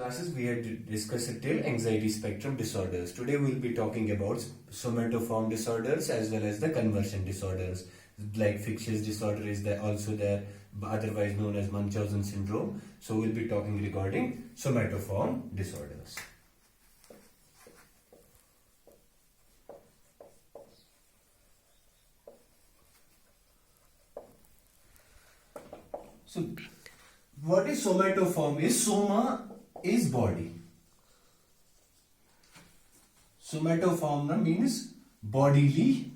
classes we had discussed till anxiety spectrum disorders. Today we'll be talking about somatoform disorders as well as the conversion disorders. Like Fisch's disorder is there also there, otherwise known as Munchausen syndrome. So we'll be talking regarding somatoform disorders. So what is somatoform is? Soma is body. Somatoform means bodily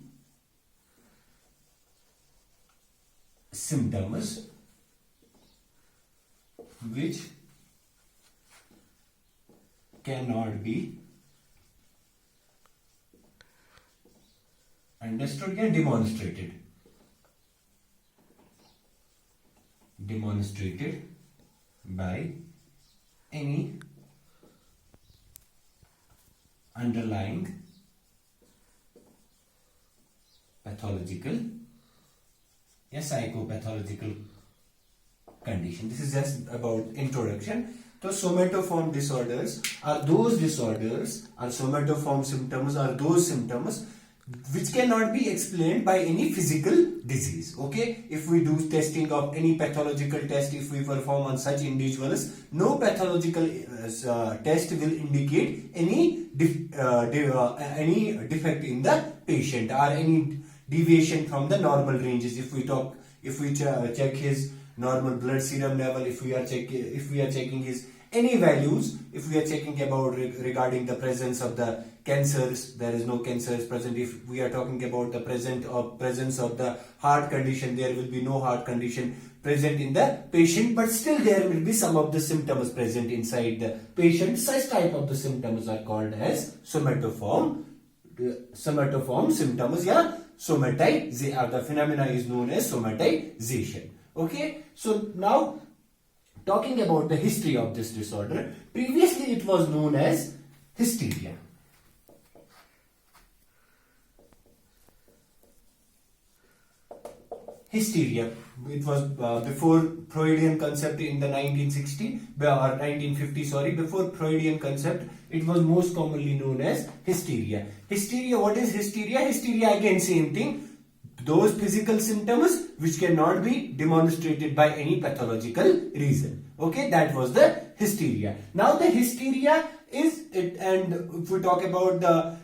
symptoms which cannot be understood and demonstrated by any underlying pathological or psychopathological condition. This is just about introduction. So somatoform disorders are those disorders, or somatoform symptoms are those symptoms which cannot be explained by any physical disease. Okay, if we do testing of any pathological test, if we perform on such individuals, no pathological test will indicate any defect in the patient or any deviation from the normal ranges. If we check his normal blood serum level, if we are checking his any values, if we are checking about regarding the presence of the cancers, there is no cancers present. If we are talking about the presence of the heart condition, there will be no heart condition present in the patient, but still there will be some of the symptoms present inside the patient. Such type of the symptoms are called as somatoform symptoms. Yeah, the phenomena is known as somatization. Okay, so now talking about the history of this disorder, previously it was known as hysteria. Hysteria. It was before Freudian concept in the 1960 or 1950. Sorry, before Freudian concept, it was most commonly known as hysteria. Hysteria. What is hysteria? Hysteria again same thing. Those physical symptoms which cannot be demonstrated by any pathological reason. Okay, that was the hysteria. Now the hysteria is it, and if we talk about the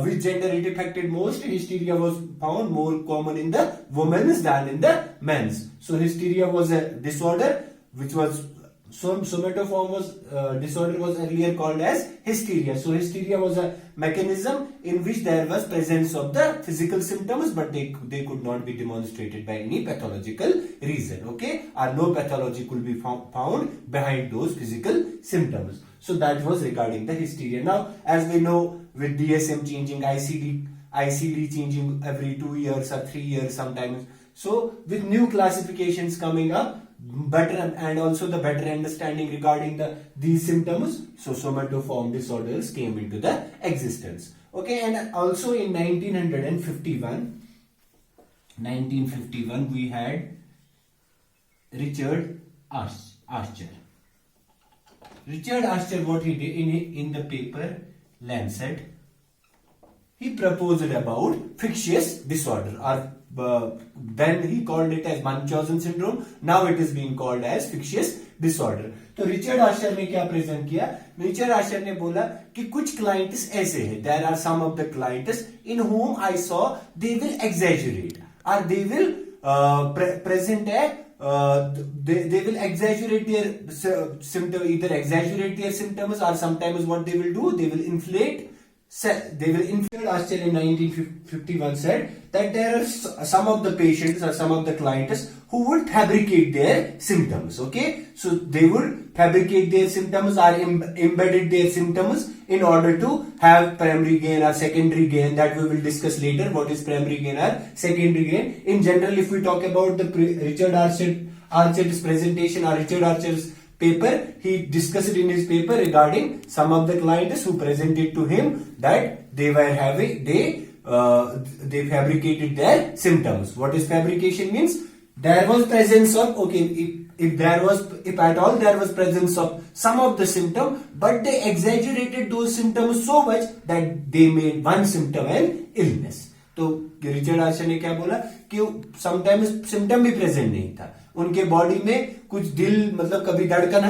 which gender it affected most, hysteria was found more common in the women's than in the men's. So hysteria was a disorder which was somatoform disorder was earlier called as hysteria. So hysteria was a mechanism in which there was presence of the physical symptoms, but they could not be demonstrated by any pathological reason. Okay, or no pathology could be found behind those physical symptoms. So that was regarding the hysteria. Now, as we know, with DSM changing, ICD changing every 2 years or 3 years sometimes. So with new classifications coming up, better and also the better understanding regarding these symptoms, so somatoform disorders came into the existence. Okay, and also in 1951 we had Richard Archer. Richard Archer, what he did in the paper Lancet, he proposed about Fisch's disorder, or then he called it as Munchausen syndrome. Now it is being called as Fisch's disorder. तो Richard Ashar ने क्या present किया? Richard Ashar ने बोला कि कुछ clients ऐसे हैं, there are some of the clients in home I saw they will exaggerate और they will present they will exaggerate their symptom, either exaggerate their symptoms or sometimes what they will do, they will inflate. Archer in 1951 said that there are some of the patients or some of the clients who would fabricate their symptoms. Okay, so they would fabricate their symptoms or embedded their symptoms in order to have primary gain or secondary gain. That we will discuss later. What is primary gain or secondary gain? In general, if we talk about the Richard Archer's presentation or Richard Archer's paper, he discussed in his paper regarding some of the clients who presented to him that they fabricated their symptoms. What is fabrication means? There was presence of, okay, if at all there was presence of some of the symptom, but they exaggerated those symptoms so much that they made one symptom an illness. तो Richard Archer ने क्या बोला कि sometimes symptom भी present नहीं था, उनके body में कुछ दिल मतलब कभी धड़कन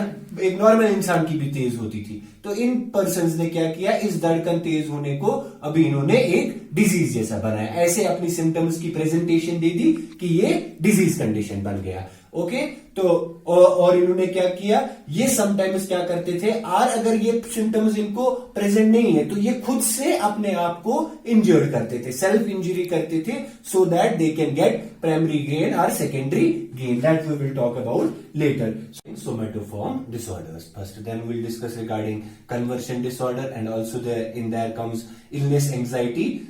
एक नॉर्मल इंसान की भी तेज होती थी, तो इन पर्सन्स ने क्या किया, इस धड़कन तेज होने को अभी इन्होंने एक डिजीज जैसा बनाया, ऐसे अपनी सिम्टम्स की प्रेजेंटेशन दे दी कि ये डिजीज कंडीशन बन गया. ओके तो और इन्होंने क्या किया, ये समटाइम्स क्या करते थे, और अगर ये सिम्टम्स इनको प्रेजेंट नहीं है तो ये खुद से अपने आप को इंजर्ड करते थे, सेल्फ इंजरी करते थे, so that they can get primary gain और secondary gain. That we will talk about later. In somatoform disorders, first then we'll discuss regarding conversion disorder, and also in there comes illness anxiety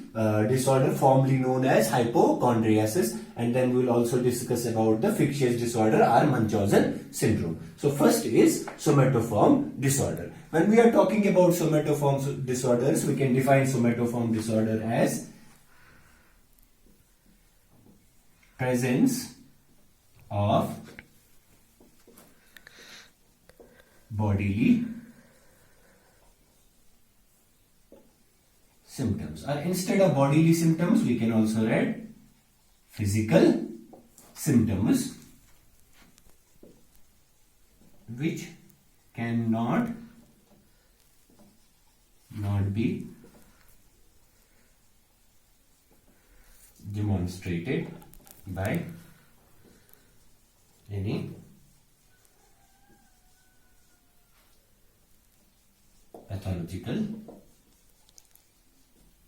disorder formerly known as hypochondriasis, and then we'll also discuss about the fictitious disorder or Munchausen syndrome. So first is somatoform disorder. When we are talking about somatoform disorders, we can define somatoform disorder as presence of bodily symptoms, or instead of bodily symptoms we can also write physical symptoms which cannot not be demonstrated by any pathological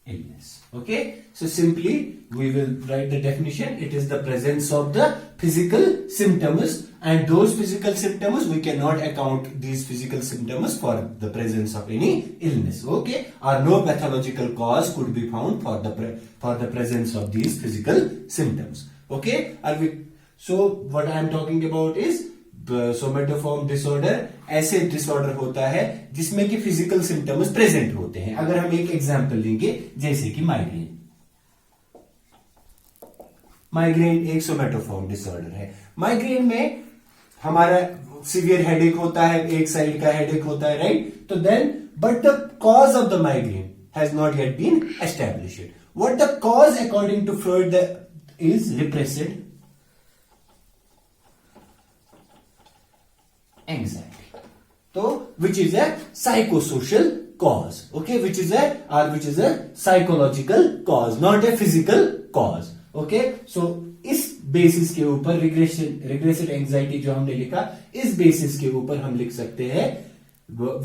illness. Okay, so simply we will write the definition. It is the presence of the physical symptoms, and those physical symptoms we cannot account these physical symptoms for the presence of any illness. Okay, or no pathological cause could be found for the presence of these physical symptoms. Okay, so what I am talking about is somatoform disorder ऐसे disorder होता है जिसमें कि physical symptoms present होते हैं. अगर हम एक एग्जांपल लेंगे जैसे कि माइग्रेन एक सोमेटोफॉर्म डिसऑर्डर है. माइग्रेन में हमारा सीवियर हेडेक होता है, एक साइड का हेडेक होता है, राइट. तो then but the cause of the migraine has not yet been established. What the cause according to Freud is repressed anxiety, so which is a psychosocial cause. Okay, which is a psychological cause, not a physical cause. Okay, so इस basis के ऊपर regressive anxiety जो हमने लिखा, इस basis के ऊपर हम लिख सकते हैं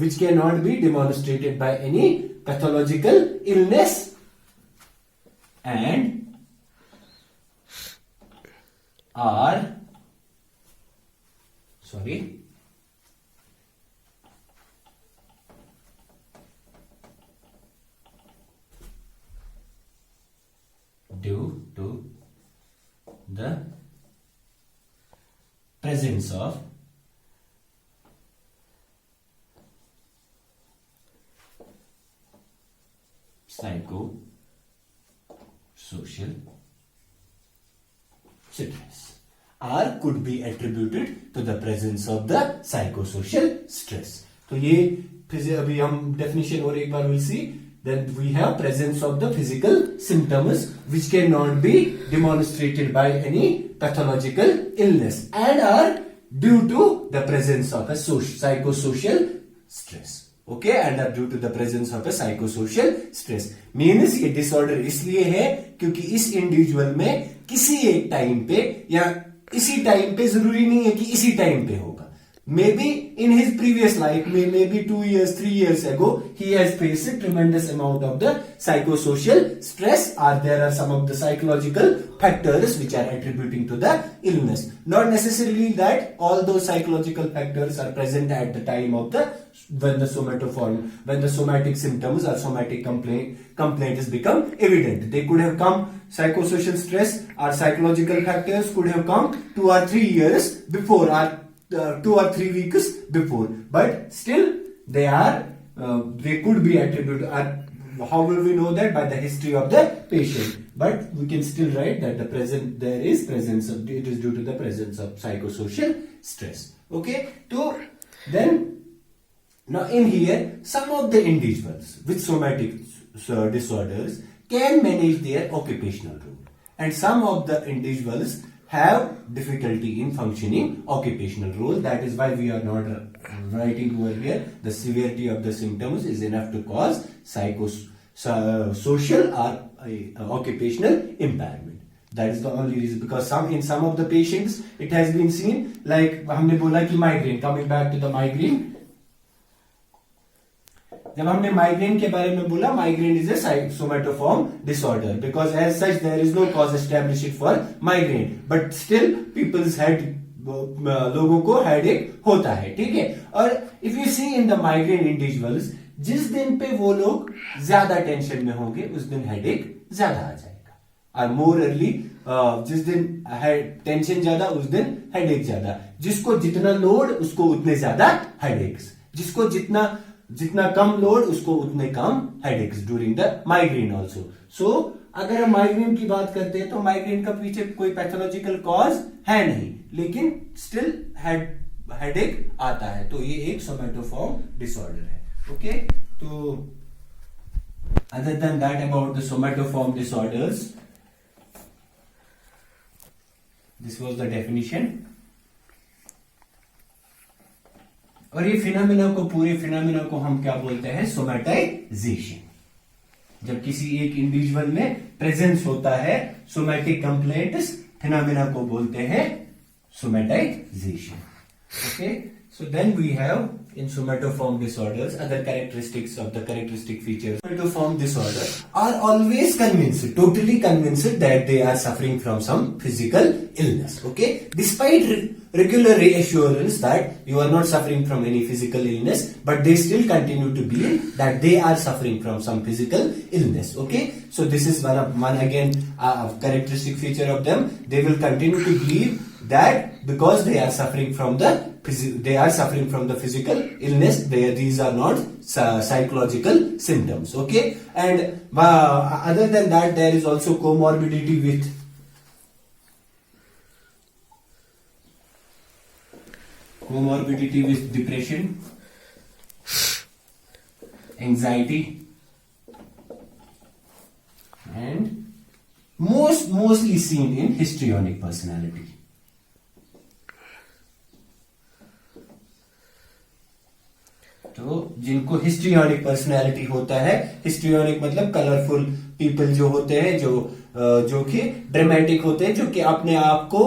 which cannot be demonstrated by any pathological illness and due to the presence of psychosocial stress, or could be attributed to the presence of the psychosocial stress. तो ये फिर अभी हम डेफिनेशन और एक बार will see. Then we have presence of the physical symptoms which cannot be demonstrated by any pathological illness and are due to the presence of a psychosocial stress. Okay, and are due to the presence of a psychosocial stress. Means ये disorder इसलिए है क्योंकि इस individual में किसी एक time पे या इसी टाइम पे, जरूरी नहीं है कि इसी टाइम पे होगा, maybe in his previous life, maybe 2 years, 3 years ago, he has faced a tremendous amount of the psychosocial stress, or there are some of the psychological factors which are attributing to the illness. Not necessarily that all those psychological factors are present at the time of when the somatic symptoms or somatic complaints become evident. They could have come, psychosocial stress or psychological factors could have come 2 or 3 years before, or 2 or 3 weeks before, but still they could be attributed, or how will we know that? By the history of the patient. But we can still write that there is presence of, it is due to the presence of psychosocial stress. Okay, so then now in here, some of the individuals with somatic disorders can manage their occupational role, and some of the individuals have difficulty in functioning occupational role. That is why we are not writing over here the severity of the symptoms is enough to cause psychosocial or occupational impairment. That is the only reason, because in some of the patients it has been seen, like हमने बोला कि migraine, coming back to the migraine, जब हमने migraine के बारे में बोला, migraine is a somatoform disorder, because as such there is no cause established for migraine, but still peoples head, लोगों को हेडेक होता है, ठीक है. और if you see in the migraine individuals, जिस दिन पे वो लोग ज्यादा टेंशन में होंगे उस दिन हेडेक ज्यादा आ जाएगा, और मोर अर्ली जिस दिन टेंशन ज्यादा उस दिन हेडेक ज्यादा. जिसको जितना लोड उसको उतने ज्यादा हेडेक्स, जिसको जितना कम लोड उसको उतने कम headaches during the migraine also. So अगर हम माइग्रेन की बात करते हैं तो माइग्रेन का पीछे कोई पैथोलॉजिकल कॉज है नहीं, लेकिन स्टिल हेडेक आता है, तो ये एक सोमेटोफॉर्म डिसऑर्डर है. ओके, तो other than that about the somatoform disorders, this was the definition. और ये फिनोमिना को, पूरे फिनोमिना को हम क्या बोलते हैं? सोमेटाइजेशन. जब किसी एक इंडिविजुअल में प्रेजेंस होता है सोमेटिक कंप्लेंट्स, फिनोमिना को बोलते हैं somatisation. Okay, so then we have in somatoform disorders other characteristics of the characteristic features. Somatoform disorders are always totally convinced that they are suffering from some physical illness. Okay, despite regular reassurance that you are not suffering from any physical illness, but they still continue to believe that they are suffering from some physical illness. Okay, so this is one again characteristic feature of them. They will continue to believe that because they are suffering from the physical illness, these are not psychological symptoms. Okay, and other than that, there is also comorbidity with depression, anxiety, and mostly seen in histrionic personality. तो जिनको histrionic personality होता है, histrionic मतलब colourful people जो होते हैं, जो कि ड्रामेटिक होते हैं, जो कि अपने आप को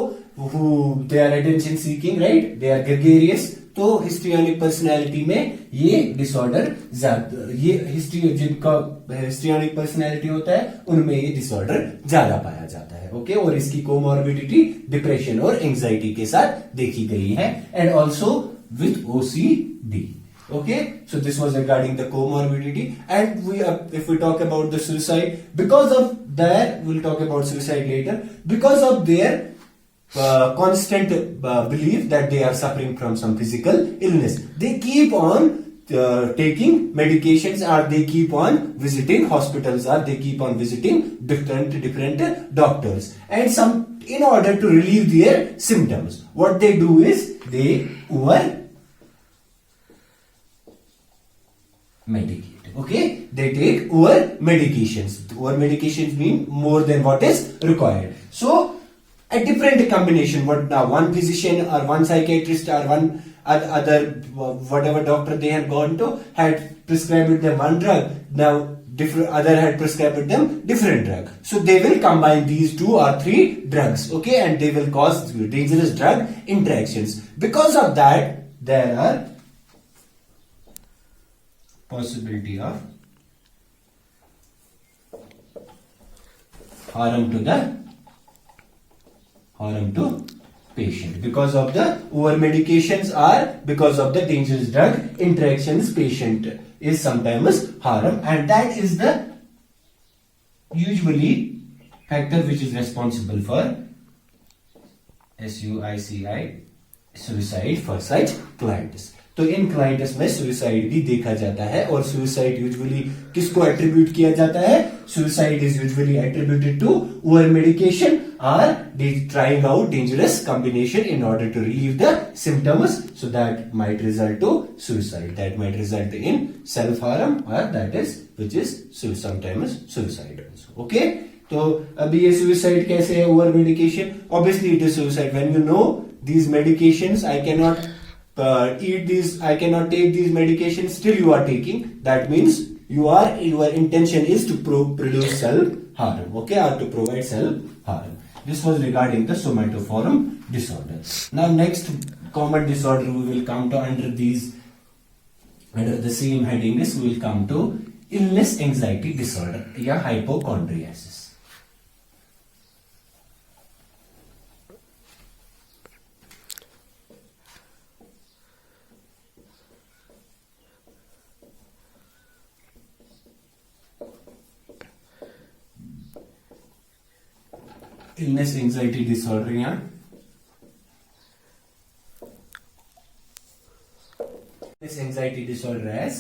they are attention seeking, right, they are gregarious. तो हिस्ट्रियोनिक पर्सनैलिटी में ये डिसऑर्डर ज्यादा, ये जिनका हिस्ट्रियोनिक पर्सनैलिटी होता है उनमें ये डिसऑर्डर ज्यादा पाया जाता है. ओके, और इसकी कोमॉर्बिडिटी डिप्रेशन और एंजाइटी के साथ देखी गई है, and also with OCD. Okay, so this was regarding the comorbidity, and if we talk about the suicide, because of that, we'll talk about suicide later. Because of their constant belief that they are suffering from some physical illness, they keep on taking medications, or they keep on visiting hospitals, or they keep on visiting different doctors, and in order to relieve their symptoms, what they do is they medicate. Okay, they take over medications. Over medications mean more than what is required. So a different combination, what now one physician or one psychiatrist or one other whatever doctor they had gone to had prescribed them one drug, now other had prescribed them different drug. So they will combine these 2 or 3 drugs, okay, and they will cause dangerous drug interactions. Because of that, there are possibility of harm to patient because of the over medications, or because of the dangerous drug interactions, patient is sometimes harm, and that is the usually factor which is responsible for suicide for such clients. तो इन clients में suicide भी देखा जाता है। और suicide usually किसको attribute किया जाता है? Suicide is usually attributed to over medication और trying out dangerous combination in order to relieve the symptoms, so that might result to suicide, that might result in self harm और that is which is sometimes suicide also. Okay, तो अभी ये suicide कैसे है? Over medication, obviously it is suicide when you know these medications, I cannot eat these, I cannot take these medications, still you are taking, that means your intention is to produce self harm, okay, or to provide self harm. This was regarding the somatoform disorder. Now next common disorder we will come to under the same heading is we will come to illness anxiety disorder या hypochondriasis. Illness anxiety disorder या illness anxiety disorder as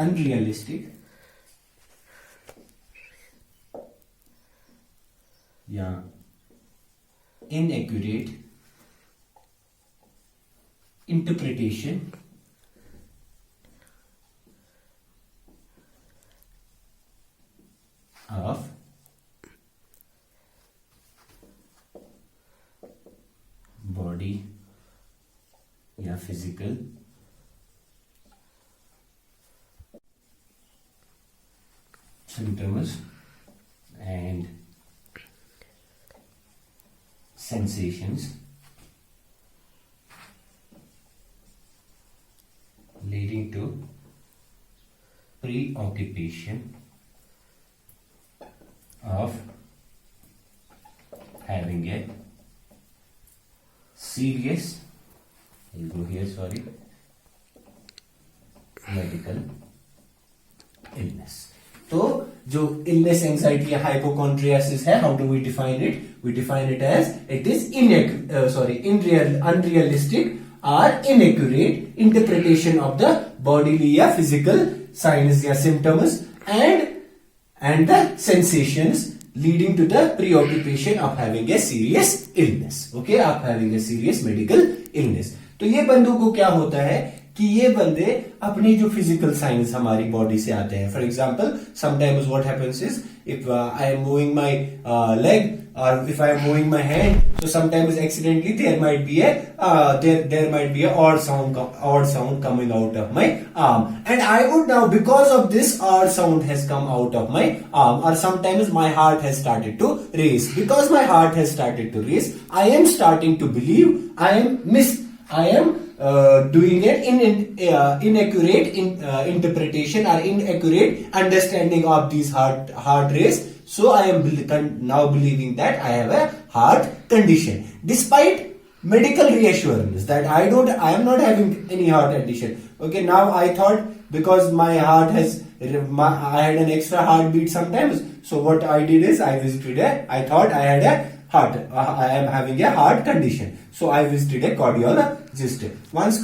unrealistic या inaccurate interpretation of body या physical symptoms and sensations leading to preoccupation of having a serious, I'll go here, sorry, medical illness. तो जो illness anxiety या hypochondriasis है, how do we define it? We define it as it is unrealistic or inaccurate interpretation of the bodily या physical signs या symptoms and the sensations leading to the preoccupation of having a serious illness, okay, of having a serious medical illness. तो ये बंदों को क्या होता है कि ये बंदे अपनी जो फिजिकल साइंस हमारी बॉडी से आते हैं, for example sometimes what happens is if I am moving my leg or if I am moving my hand, so sometimes accidentally there might be a odd sound coming out of my arm, and I would now, because of this odd sound has come out of my arm, or sometimes my heart has started to race. Because my heart has started to race, I am starting to believe I am doing an inaccurate interpretation or inaccurate understanding of these heart race. So I am now believing that I have a heart condition, despite medical reassurance that I am not having any heart condition. Okay, now I thought because my heart I had an extra heartbeat sometimes. So what I did is I thought I had a heart. I am having a heart condition. So I visited a cardiologist. Once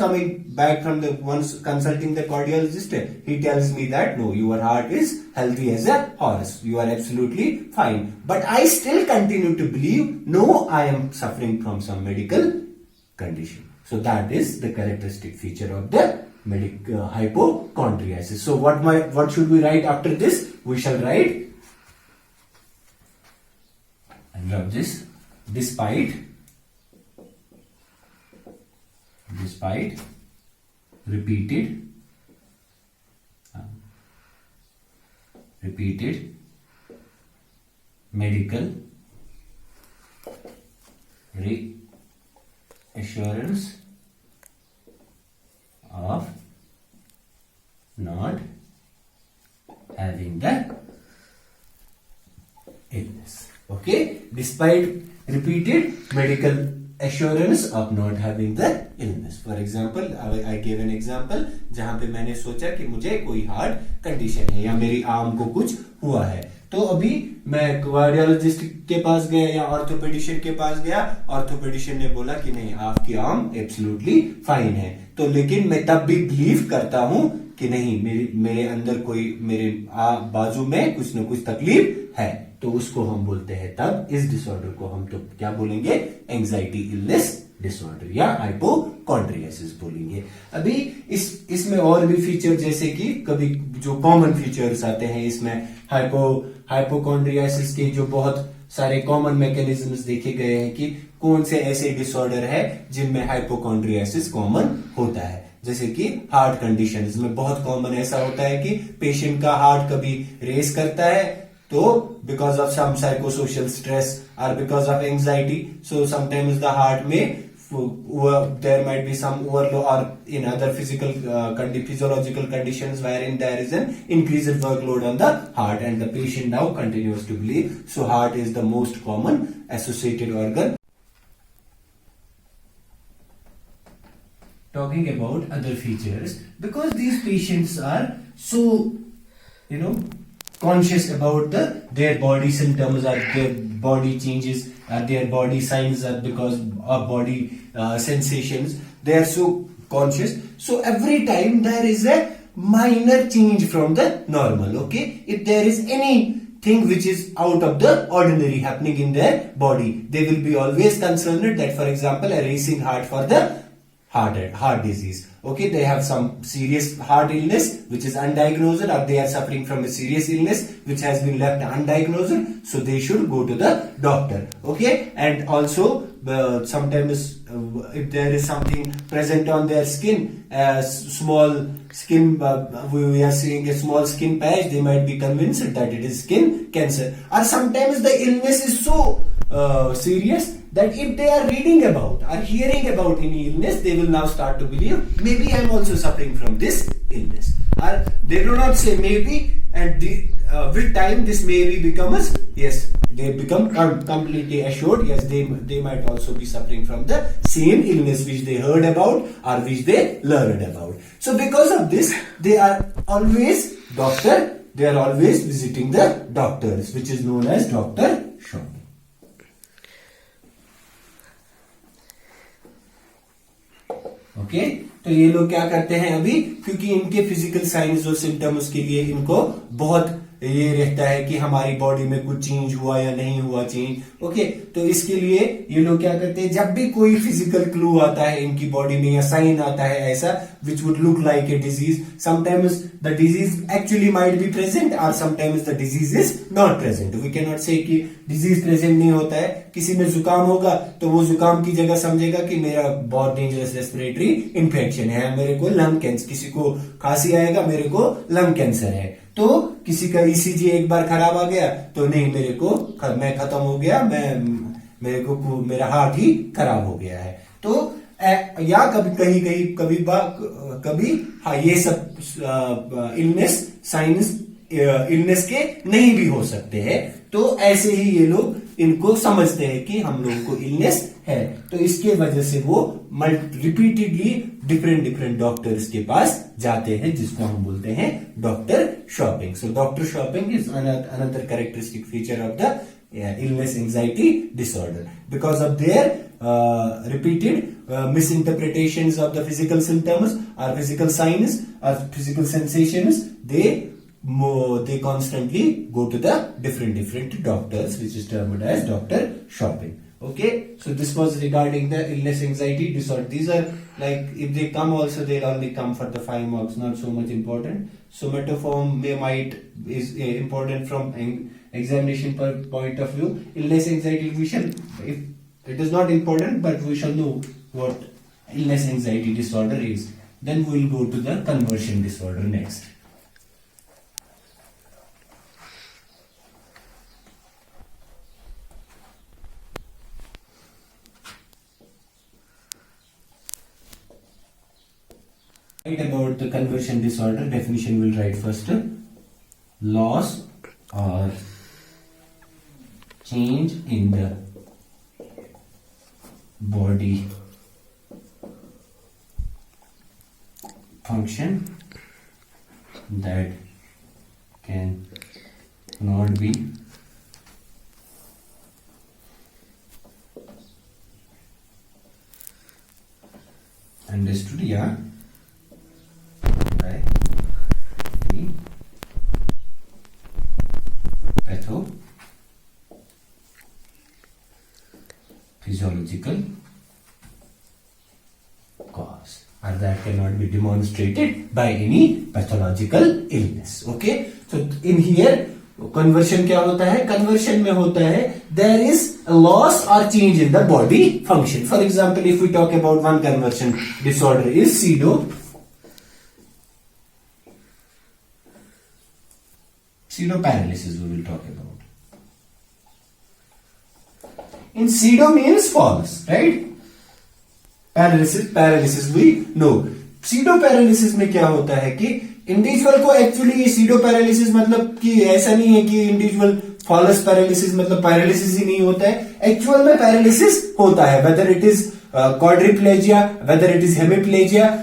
consulting the cardiologist, he tells me that no, your heart is healthy as a horse. You are absolutely fine. But I still continue to believe, no, I am suffering from some medical condition. So that is the characteristic feature of the hypochondriasis. So what should we write after this? We shall write, I love this, despite repeated medical reassurance of not having the illness. Okay, despite repeated medical assurance of not having the illness. For example, I gave an example जहां पे मैंने सोचा कि मुझे कोई heart condition है या मेरी आर्म को कुछ हुआ है. तो अभी मैं कार्डियोलॉजिस्ट के पास गया या ऑर्थोपेडिशियन के पास गया, ऑर्थोपेडिशियन ने बोला कि नहीं आपकी आर्म एब्सोल्युटली फाइन है, तो लेकिन मैं तब भी बिलीव करता हूं कि नहीं मेरे अंदर कोई मेरे बाजू में कुछ ना कुछ तकलीफ है, तो उसको हम बोलते हैं तब इस डिसऑर्डर को हम तो क्या बोलेंगे, एंजाइटी इलनेस डिसऑर्डर या हाइपोकॉन्ड्रियासिस बोलेंगे। अभी इसमें और भी फीचर जैसे कि कभी जो कॉमन फीचर्स आते हैं इसमें हाइपोकॉन्ड्रियासिस के जो बहुत सारे कॉमन मैकेनिज्म्स देखे गए हैं कि कौन से ऐसे डिसऑर्डर है जिनमें हाइपोकॉन्ड्रियासिस कॉमन होता है। जैसे कि हार्ट कंडीशंस में बहुत कॉमन ऐसा होता है कि पेशेंट का हार्ट कभी रेस करता है, तो because of some psychosocial stress और because of anxiety, so sometimes the heart में there might be some overload or in other physiological conditions wherein there is an increased workload on the heart, and the patient now continues to believe, so heart is the most common associated organ. Talking about other features, because these patients are so conscious about their body symptoms or their body changes or their body signs are because of body sensations, they are so conscious, so every time there is a minor change from the normal, okay, if there is anything which is out of the ordinary happening in their body, they will be always concerned that, for example, a racing heart for the heart disease, okay, they have some serious heart illness which is undiagnosed, or they are suffering from a serious illness which has been left undiagnosed, so they should go to the doctor, okay. And also sometimes if there is something present on their skin, small skin, we are seeing a small skin patch, they might be convinced that it is skin cancer, or sometimes the illness is so serious that if they are reading about or hearing about any illness, they will now start to believe maybe I am also suffering from this illness, or they do not say maybe, and with time this maybe becomes yes, they become completely assured yes, they might also be suffering from the same illness which they heard about or which they learned about. So because of this, they are always visiting the doctors, which is known as doctor shopping. Okay, तो ये लोग क्या करते हैं अभी, क्योंकि इनके physical science और सिम्टम्स के लिए इनको बहुत ये रहता है कि हमारी बॉडी में कुछ चेंज हुआ या नहीं हुआ चेंज, ओके, तो इसके लिए ये लोग क्या करते हैं, जब भी कोई फिजिकल क्लू आता है इनकी बॉडी में या साइन आता है ऐसा which would look like a disease, sometimes the disease actually might be present और sometimes the disease is not present, we can not say कि डिजीज प्रेजेंट नहीं होता है। किसी में जुकाम होगा तो वो जुकाम की जगह समझेगा कि मेरा बहुत डेंजरस रेस्पिरेटरी इन्फेक्शन है, मेरे को लंग कैंसर, किसी को खांसी आएगा मेरे को लंग कैंसर है, तो किसी का ईसीजी एक बार खराब आ गया तो नहीं मेरे को मैं खत्म हो गया, मेरा हार्ट ही खराब हो गया है, तो या कभी हाँ ये सब इलनेस साइंस इलनेस के नहीं भी हो सकते हैं, तो ऐसे ही ये लोग इनको समझते हैं कि हम लोगों को इलनेस है, तो इसके वजह से वो रिपीटेडली डिफरेंट डॉक्टर्स के पास जाते हैं, जिसको हम बोलते हैं doctor shopping. So doctor shopping is another characteristic feature of the illness anxiety disorder because of their repeated misinterpretations of the physical symptoms or physical signs or physical sensations. They constantly go to the different doctors, which is termed as doctor shopping. Okay, so this was regarding the illness anxiety disorder. These are like, if they come also, they'll only come for the 5 marks, not so much important. Somatoform is important from examination point of view. Illness anxiety, if it is not important, but we shall know what illness anxiety disorder is. Then we will go to the conversion disorder next. About the conversion disorder, definition will write first: loss or change in the body function that can not be understood by the pathophysiological cause, or that cannot be demonstrated by any pathological illness. Okay, so in here conversion क्या होता है? Conversion में होता है there is a loss और change in the body function. For example, if we talk about one conversion disorder is pseudo paralysis, we will talk about. In pseudo means false, right? Paralysis we know. Pseudo paralysis में क्या होता है कि individual को actually pseudo paralysis मतलब कि ऐसा नहीं है कि इंडिविजुअल फॉलस पैरालिसिस मतलब पैरालिसिस ही नहीं होता है. एक्चुअल में पैरालिसिस होता है, whether it is quadriplegia, whether it is hemiplegia.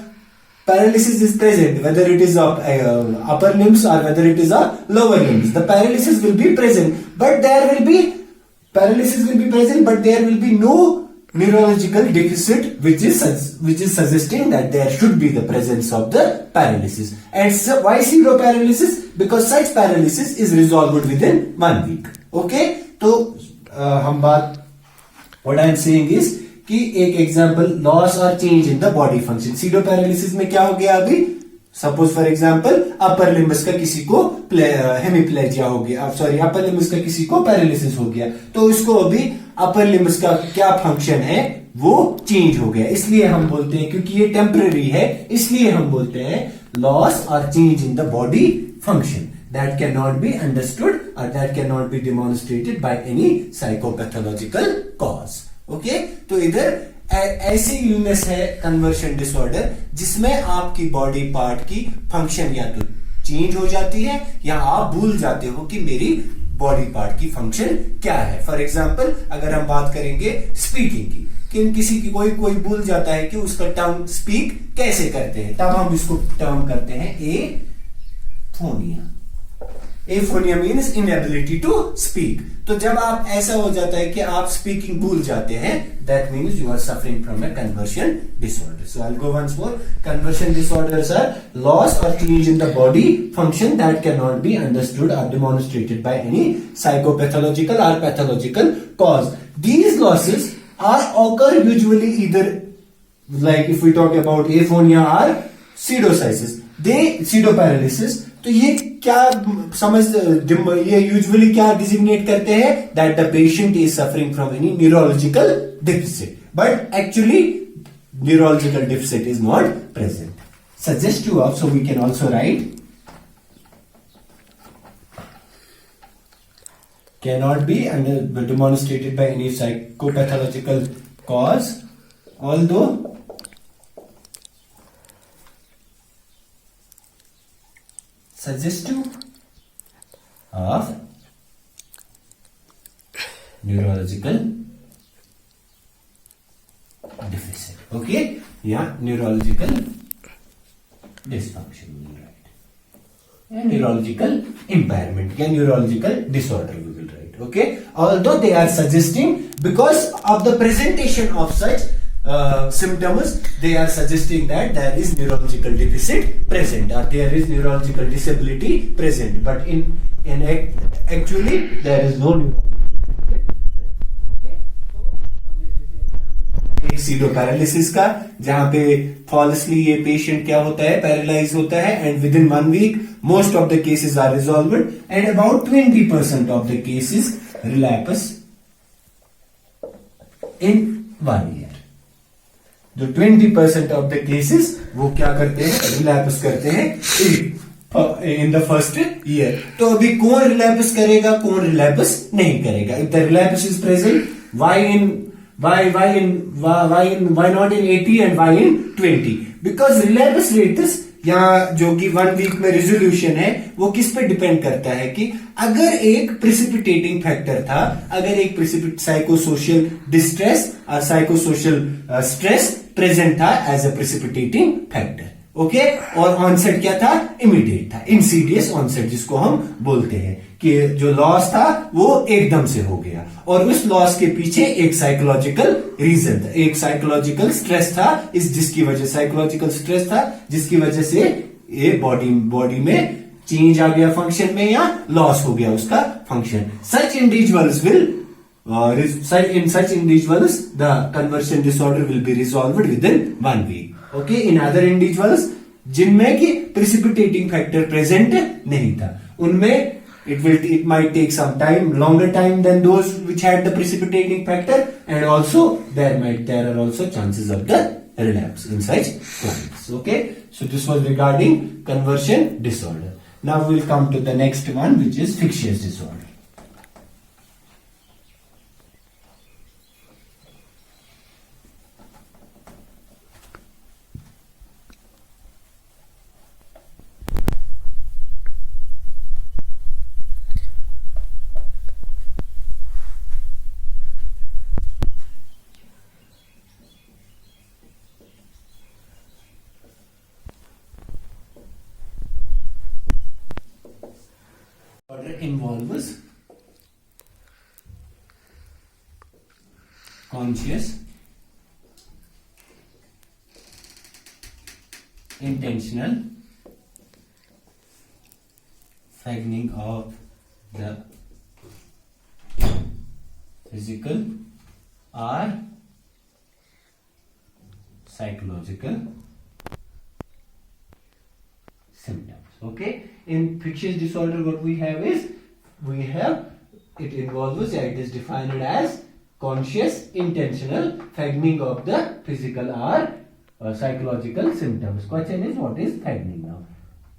Paralysis is present, whether it is of upper limbs or whether it is of lower limbs. The paralysis will be present, but there will be no neurological deficit which is suggesting that there should be the presence of the paralysis. And so why pseudo paralysis? Because such paralysis is resolved within 1 week. Okay, तो हम बात what I am saying is कि एक example loss और change in the body function. Pseudo paralysis में क्या हो गया? अभी suppose for example upper limbs का किसी को हेमिप्लेजिया हो गया, सॉरी अपर लिम्बस का किसी को पैरालिसिस हो गया, तो इसको अभी अपर लिम्बस का क्या फंक्शन है वो चेंज हो गया. इसलिए हम बोलते हैं, क्योंकि ये टेम्पररी है, इसलिए हम बोलते हैं लॉस और change in the body function that cannot be understood or that cannot be demonstrated by any psychopathological cause. Okay, तो इधर ऐसी इलनेस है कन्वर्शन डिसऑर्डर जिसमें आपकी बॉडी पार्ट की फंक्शन या तो चेंज हो जाती है या आप भूल जाते हो कि मेरी बॉडी पार्ट की फंक्शन क्या है. फॉर एग्जाम्पल, अगर हम बात करेंगे स्पीकिंग की, कि किसी की कोई भूल जाता है कि उसका टर्म स्पीक कैसे करते हैं, तब हम इसको टर्म करते हैं एफोनिया. एफोनिया मीन्स इनएबिलिटी टू स्पीक. तो जब आप ऐसा हो जाता है कि आप स्पीकिंग भूल जाते हैं, that means you are suffering from a conversion disorder. So I will go once more. Conversion disorders are loss और change in the body function that can not be understood और डेमोन्स्ट्रेटेड बाय एनी साइकोपैथोलॉजिकल और pathological cause. These losses are occur usually either like if we talk about aphonia or pseudocyesis, pseudoparalysis. तो ये क्या ये usually क्या designate करते हैं? That the patient is suffering from any neurological deficit, but actually neurological deficit is not present. Suggestive of, so we can also write cannot be demonstrated by any psychopathological cause, although suggestive of neurological deficit. Okay, yeah, neurological dysfunction we will write, and neurological impairment, yeah, neurological disorder we will write. Okay, although they are suggesting, because of the presentation of such symptoms, they are suggesting that there is neurological deficit present or there is neurological disability present, but in actually there is no neurological deficit. एक SIDO paralysis का, जहां पे falsely ये patient क्या होता है, paralyse होता है, and within 1 week most of the cases are resolved, and about 20% of the cases relapse in 1 year. जो 20% ऑफ द केसेस वो क्या करते हैं, रिलैप्स करते हैं इन द फर्स्ट ईयर. तो अभी कौन रिलैप्स करेगा, कौन रिलैप्स नहीं करेगा? If the relapse is present, why not in 80 and why in 20? Because relapse rates यहाँ जो कि 1 week में रिजोल्यूशन है, वो किस पे डिपेंड करता है कि अगर एक प्रिसिपिटेटिंग फैक्टर था, अगर एक साइकोसोशल डिस्ट्रेस और साइकोसोशल स्ट्रेस प्रेजेंट था as a precipitating factor, okay और ऑनसेट क्या था, इमीडिएट था, इंसीडियस ऑनसेट जिसको हम बोलते हैं कि जो लॉस था वो एकदम से हो गया और उस लॉस के पीछे एक साइकोलॉजिकल रीजन था, एक साइकोलॉजिकल स्ट्रेस था, इस जिसकी वजह साइकोलॉजिकल स्ट्रेस था जिसकी वजह से ये बॉडी में चेंज आ गया फंक्शन में या लॉस हो गया उसका function. Such individuals will in such individuals the conversion disorder will be resolved within 1 week. Okay, in other individuals जिनमें कि precipitating factor present नहीं था उनमें it might take some time, longer time than those which had the precipitating factor, and also there are also chances of the relapse in such clients. Okay, so this was regarding conversion disorder. Now we will come to the next one, which is fictitious disorder. Involves conscious, intentional faggoting of the physical or psychological symptoms. Okay, in fictitious disorder what we have it involves, it is defined as conscious intentional faggoting of the physical or psychological symptoms. Question is, what is faggoting? Now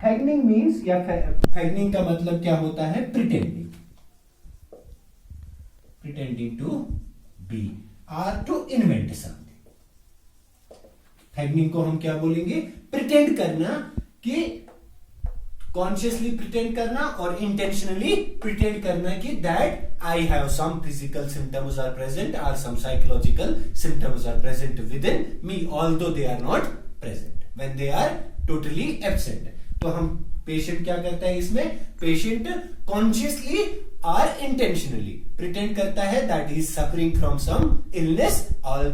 faggoting means या faggoting का मतलब क्या होता है, pretending to be or to invent something. फैगनिंग को हम क्या बोलेंगे, प्रिटेंड करना, कि कॉन्शियसली प्रिटेंड करना और इंटेंशनली प्रिटेंड करना कि that I have some physical symptoms are present और some psychological symptoms are present within me although they are not present when they are totally absent. तो हम patient क्या करता है इसमें, पेशेंट कॉन्शियसली और इंटेंशनली प्रिटेंड करता है that is suffering from some illness, और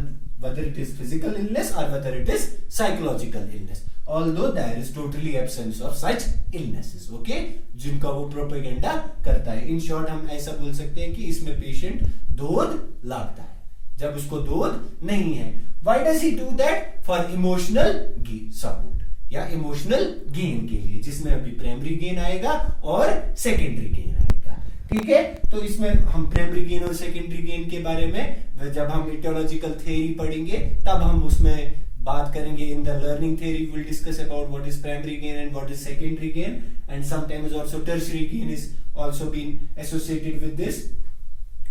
whether it is physical illness or whether it is psychological illness, although there is totally absence of such illnesses. Okay, जिनका वो प्रोपेगेंडा करता है. In short हम ऐसा बोल सकते हैं कि इसमें पेशेंट दूध लाता है जब उसको दूध नहीं है. Why does he do that? For emotional support या इमोशनल गेन के लिए, जिसमें अभी प्राइमरी गेन आएगा और सेकेंडरी गेन आएगा. ठीक है, तो इसमें हम प्राइमरी गेन और सेकेंडरी गेन के बारे में जब हम इटियोलॉजिकल थ्योरी पढ़ेंगे तब हम उसमें बात करेंगे. In the learning theory we will discuss about what is primary gain and what is secondary gain, and sometimes also tertiary gain is also been associated with this.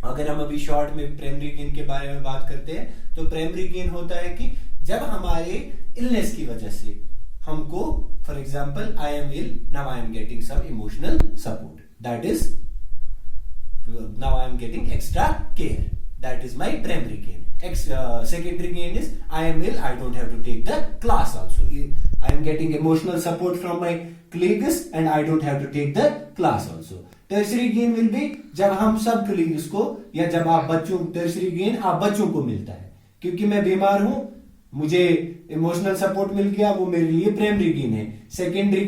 अगर हम अभी शॉर्ट में प्राइमरी गेन के बारे में बात करते हैं तो प्राइमरी गेन होता है कि जब हमारे इलनेस की वजह से हमको, for example I am ill, now I am getting some emotional support, that is now I am getting extra care, that is my primary gain. Secondary gain is I am ill, I don't have to take the class also, I am getting emotional support from my colleagues and I don't have to take the class also. Tertiary gain will be जब हम सब colleagues को, या जब आप बच्चों, tertiary gain आप बच्चों को मिलता है क्योंकि मैं बीमार हूं, मुझे इमोशनल सपोर्ट मिल गया, वो मेरे लिए प्राइमरी गेन है. सेकेंडरी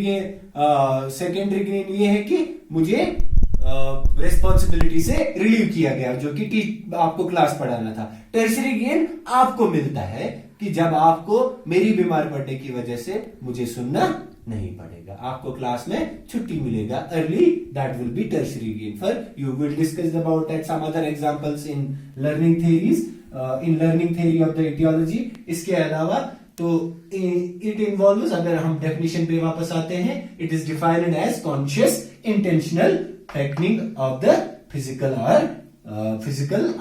गेन ये है कि मुझे रिस्पॉन्सिबिलिटी से रिलीव किया गया, जो कि आपको क्लास पढ़ाना था. टर्शियरी गेन आपको मिलता है कि जब आपको मेरी बीमार पड़ने की वजह से मुझे सुनना नहीं पड़ेगा, आपको क्लास में छुट्टी मिलेगा early, that will be tertiary gain. For you will discuss about that some other examples in learning theories, in learning theory of the aetiology. इसके अलावा तो इट इन्वॉल्व्स, अगर हम डेफिनेशन पे वापस आते हैं, it is defined as conscious intentional faggoting of the physical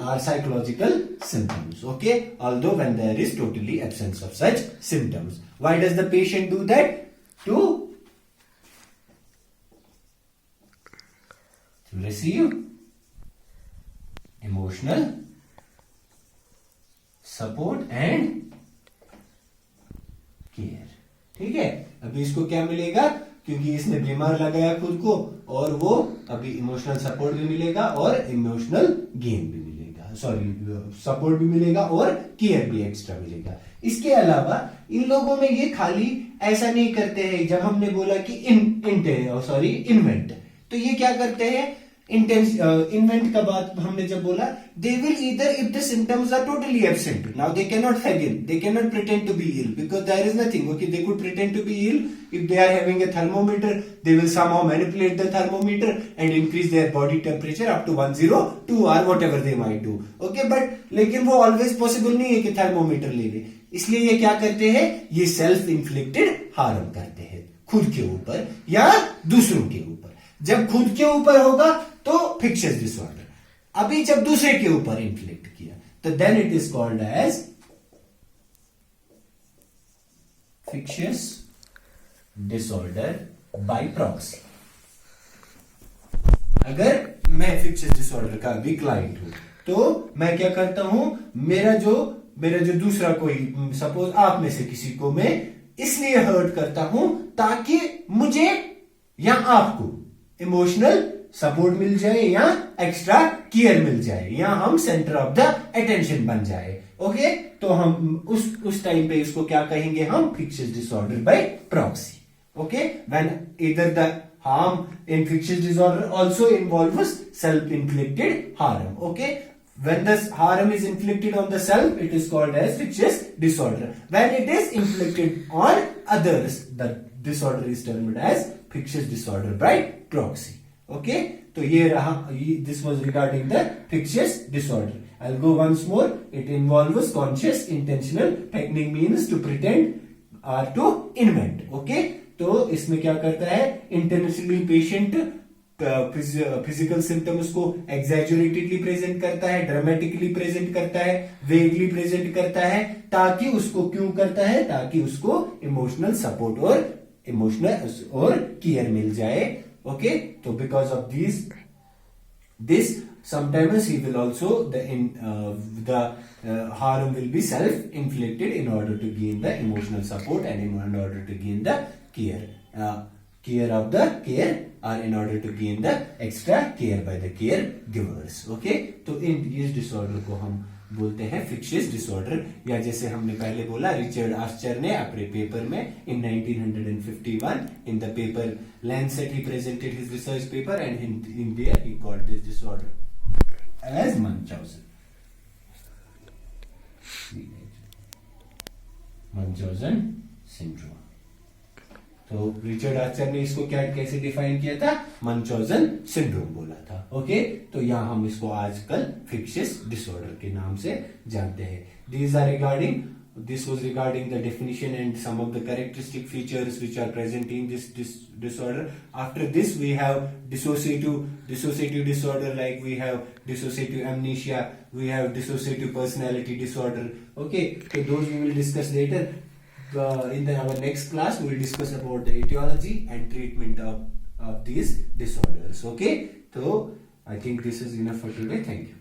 or psychological symptoms. Okay, although when there is totally absence of such symptoms. Why does the patient do that? To receive emotional support and care. ठीक है, अभी इसको क्या मिलेगा, क्योंकि इसने बीमार लगाया खुद को, और वो अभी इमोशनल सपोर्ट भी मिलेगा और इमोशनल गेन भी मिलेगा, सॉरी सपोर्ट भी मिलेगा और केयर भी एक्स्ट्रा मिलेगा। इसके अलावा इन लोगों में ये खाली ऐसा नहीं करते हैं, जब हमने बोला कि इन्वेंट, तो ये क्या करते हैं, इन्वेंट का बात हमने जब बोला, they will either if the symptoms are totally absent, now they can not feign, they can not pretend to be ill because there is nothing, okay, they could pretend to be ill if they are having a thermometer, they will somehow manipulate the thermometer and increase their body temperature up to 102 or whatever they might do, okay, but लेकिन वो always possible नहीं है कि thermometer ले ले, इसलिए ये क्या करते हैं, ये सेल्फ इन्फ्लिक्टेड हार्म करते हैं खुद के ऊपर या दूसरों के ऊपर। जब खुद के ऊपर होगा तो फिक्शियस डिसऑर्डर, अभी जब दूसरे के ऊपर इन्फ्लिक्ट किया तो then it is called as factitious disorder by proxy. अगर मैं फिक्शियस डिसऑर्डर का भी क्लाइंट हूं तो मैं क्या करता हूं, मेरा जो दूसरा कोई, सपोज आप में से किसी को मैं इसलिए हर्ट करता हूं ताकि मुझे या आपको इमोशनल सपोर्ट मिल जाए या एक्स्ट्रा केयर मिल जाए या हम सेंटर ऑफ द अटेंशन बन जाए, ओके, तो हम उस टाइम पे इसको क्या कहेंगे, हम fictitious disorder by proxy, okay, when either the harm in fictitious disorder also involves self-inflicted harm, okay, when the harm is inflicted on the self it is called as fictitious disorder, when it is inflicted on others the disorder is termed as fictitious disorder by proxy, okay, तो ये रहा, this was regarding the fictitious disorder. I'll go once more. It involves conscious intentional technique means to pretend or to invent, okay, तो इसमें क्या करता है, intentionally patient physical symptoms को एग्जैजुरेटेडली present करता है, ड्रामेटिकली प्रेजेंट करता है, वेगली प्रेजेंट करता है, ताकि उसको क्यों करता है, ताकि उसको इमोशनल सपोर्ट और केयर मिल जाए, ओके, तो because of this sometimes he will also the harm will be self-inflicted in order to gain the emotional support and in order to gain the care of the care or in order to gain the extra care by the caregivers, okay, तो इस disorder को हम बोलते हैं fictitious disorder, या जैसे हमने पहले बोला, रिचर्ड आर्चर ने अपने पेपर में in 1951 in the paper Lancet he presented his research paper and in there he called this disorder as Munchausen syndrome. तो रिचर्ड आर्चर ने इसको क्या कैसे डिफाइन किया था, मंचौजन सिंड्रोम बोला था, ओके, तो यहां हम इसको आजकल फिक्शियस डिसऑर्डर के नाम से जानते हैं। This was regarding the definition and some of the characteristic features which are present in this disorder. After this we have dissociative disorder, like we have dissociative amnesia, we have dissociative personality disorder, okay, so those we will discuss later. In our next class we will discuss about the etiology and treatment of these disorders, okay, so I think this is enough for today. Thank you.